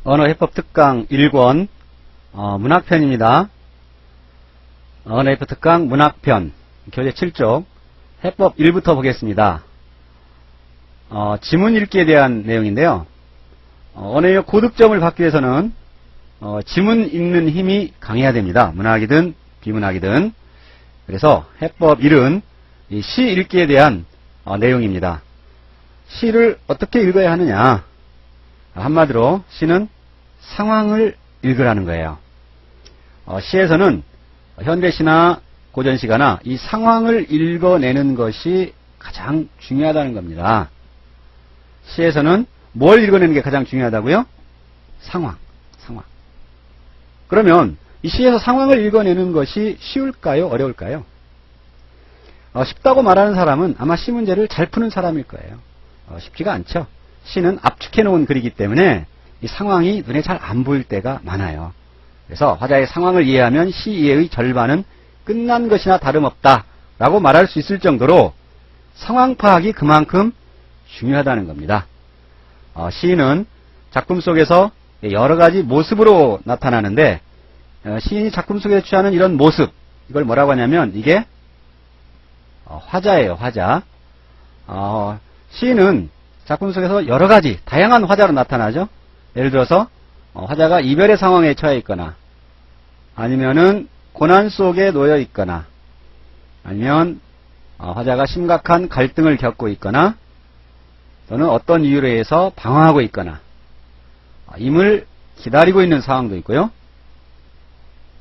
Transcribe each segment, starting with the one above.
언어해법 특강 1권 문학편입니다. 언어해법 특강 문학편 교재 7쪽 해법 1부터 보겠습니다. 지문 읽기에 대한 내용인데요. 언어의 고득점을 받기 위해서는 지문 읽는 힘이 강해야 됩니다. 문학이든 비문학이든. 그래서 해법 1은 이 시 읽기에 대한 내용입니다. 시를 어떻게 읽어야 하느냐. 한마디로 시는 상황을 읽으라는 거예요. 시에서는 현대시나 고전시가나 이 상황을 읽어내는 것이 가장 중요하다는 겁니다. 시에서는 뭘 읽어내는 게 가장 중요하다고요? 상황. 그러면 이 시에서 상황을 읽어내는 것이 쉬울까요? 어려울까요? 쉽다고 말하는 사람은 아마 시 문제를 잘 푸는 사람일 거예요. 쉽지가 않죠. 시는 압축해 놓은 글이기 때문에 이 상황이 눈에 잘 안 보일 때가 많아요. 그래서 화자의 상황을 이해하면 시 이해의 절반은 끝난 것이나 다름없다 라고 말할 수 있을 정도로 상황 파악이 그만큼 중요하다는 겁니다. 시인은 작품 속에서 여러 가지 모습으로 나타나는데 시인이 작품 속에 취하는 이런 모습, 이걸 뭐라고 하냐면 이게 화자예요. 화자. 시인은 작품 속에서 여러 가지 다양한 화자로 나타나죠. 예를 들어서 화자가 이별의 상황에 처해 있거나 아니면은 고난 속에 놓여 있거나 아니면 화자가 심각한 갈등을 겪고 있거나 또는 어떤 이유로 해서 방황하고 있거나 임을 기다리고 있는 상황도 있고요.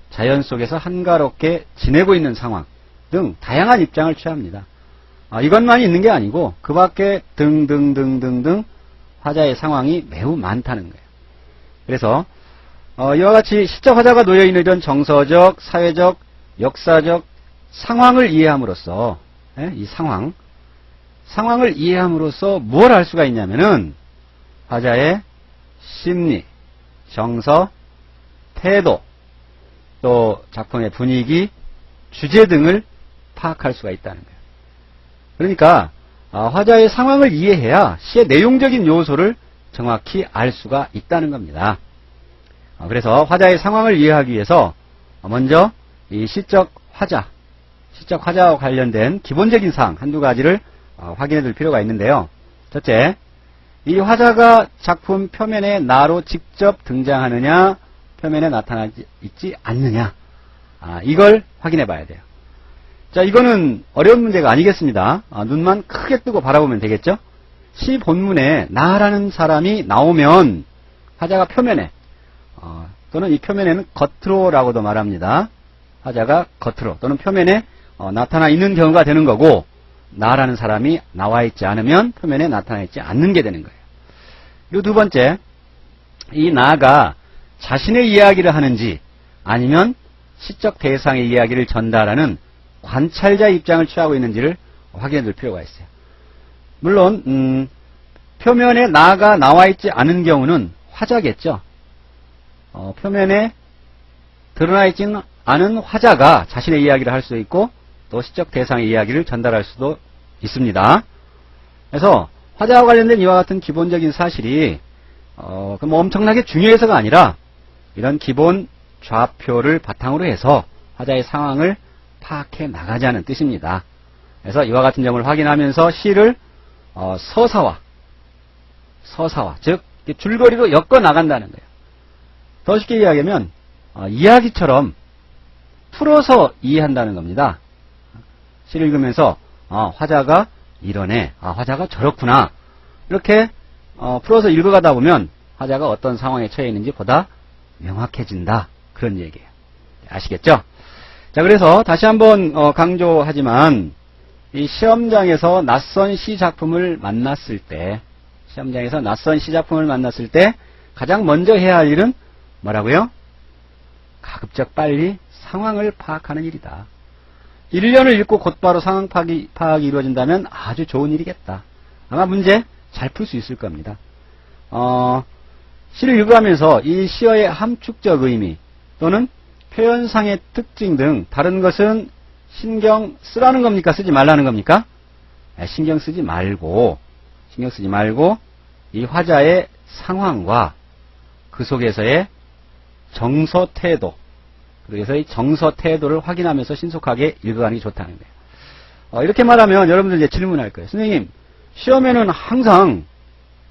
자연 속에서 한가롭게 지내고 있는 상황 등 다양한 입장을 취합니다. 이것만이 있는 게 아니고 그 밖에 등등등등등 화자의 상황이 매우 많다는 거예요. 그래서 이와 같이 시적 화자가 놓여있는 이런 정서적, 사회적, 역사적 상황을 이해함으로써 이 상황을 이해함으로써 뭘 알 수가 있냐면은 화자의 심리, 정서, 태도, 또 작품의 분위기, 주제 등을 파악할 수가 있다는 거예요. 그러니까 화자의 상황을 이해해야 시의 내용적인 요소를 정확히 알 수가 있다는 겁니다. 그래서 화자의 상황을 이해하기 위해서 먼저 이 시적 화자와 관련된 기본적인 사항 한두 가지를 확인해 둘 필요가 있는데요. 첫째, 이 화자가 작품 표면에 나로 직접 등장하느냐, 표면에 나타나지 있지 않느냐, 이걸 확인해 봐야 돼요. 자, 이거는 어려운 문제가 아니겠습니다. 눈만 크게 뜨고 바라보면 되겠죠? 시 본문에 나라는 사람이 나오면 화자가 표면에 또는 이 표면에는 겉으로라고도 말합니다. 화자가 겉으로 또는 표면에 나타나 있는 경우가 되는 거고 나라는 사람이 나와 있지 않으면 표면에 나타나 있지 않는 게 되는 거예요. 그리고 두 번째, 이 나가 자신의 이야기를 하는지 아니면 시적 대상의 이야기를 전달하는 관찰자 입장을 취하고 있는지를 확인해 둘 필요가 있어요. 물론 표면에 나가 나와 있지 않은 경우는 화자겠죠. 표면에 드러나 있지는 않은 화자가 자신의 이야기를 할 수 있고 또 시적 대상의 이야기를 전달할 수도 있습니다. 그래서 화자와 관련된 이와 같은 기본적인 사실이 뭐 엄청나게 중요해서가 아니라 이런 기본 좌표를 바탕으로 해서 화자의 상황을 파악해 나가자는 뜻입니다. 그래서 이와 같은 점을 확인하면서 시를 서사화, 즉 줄거리로 엮어 나간다는 거예요. 더 쉽게 이야기하면 이야기처럼 풀어서 이해한다는 겁니다. 시를 읽으면서 화자가 이러네, 화자가 저렇구나, 이렇게 풀어서 읽어가다 보면 화자가 어떤 상황에 처해 있는지 보다 명확해진다, 그런 얘기예요. 아시겠죠? 자, 그래서 다시 한번 강조하지만 이 시험장에서 낯선 시 작품을 만났을 때 가장 먼저 해야 할 일은 뭐라고요? 가급적 빨리 상황을 파악하는 일이다. 1년을 읽고 곧바로 상황 파악이 이루어진다면 아주 좋은 일이겠다. 아마 문제 잘 풀 수 있을 겁니다. 시를 읽어가면서 이 시어의 함축적 의미 또는 표현상의 특징 등 다른 것은 신경 쓰라는 겁니까? 쓰지 말라는 겁니까? 신경 쓰지 말고 이 화자의 상황과 그 속에서의 정서 태도, 그래서 이 정서 태도를 확인하면서 신속하게 읽어가는 게 좋다는 거예요. 이렇게 말하면 여러분들 이제 질문할 거예요. 선생님, 시험에는 항상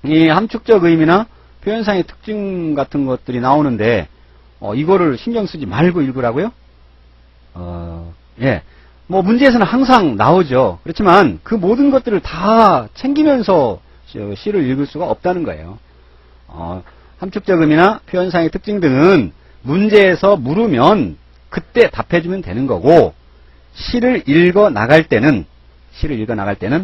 이 함축적 의미나 표현상의 특징 같은 것들이 나오는데 이거를 신경 쓰지 말고 읽으라고요? 예. 뭐 문제에서는 항상 나오죠. 그렇지만 그 모든 것들을 다 챙기면서 시를 읽을 수가 없다는 거예요. 함축적 의미나 표현상의 특징 등은 문제에서 물으면 그때 답해주면 되는 거고, 시를 읽어 나갈 때는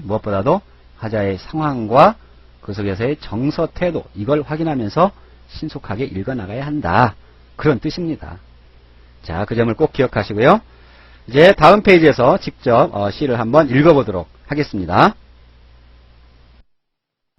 무엇보다도 화자의 상황과 그 속에서의 정서 태도, 이걸 확인하면서 신속하게 읽어 나가야 한다. 그런 뜻입니다. 자, 그 점을 꼭 기억하시고요. 이제 다음 페이지에서 직접 시를 한번 읽어보도록 하겠습니다.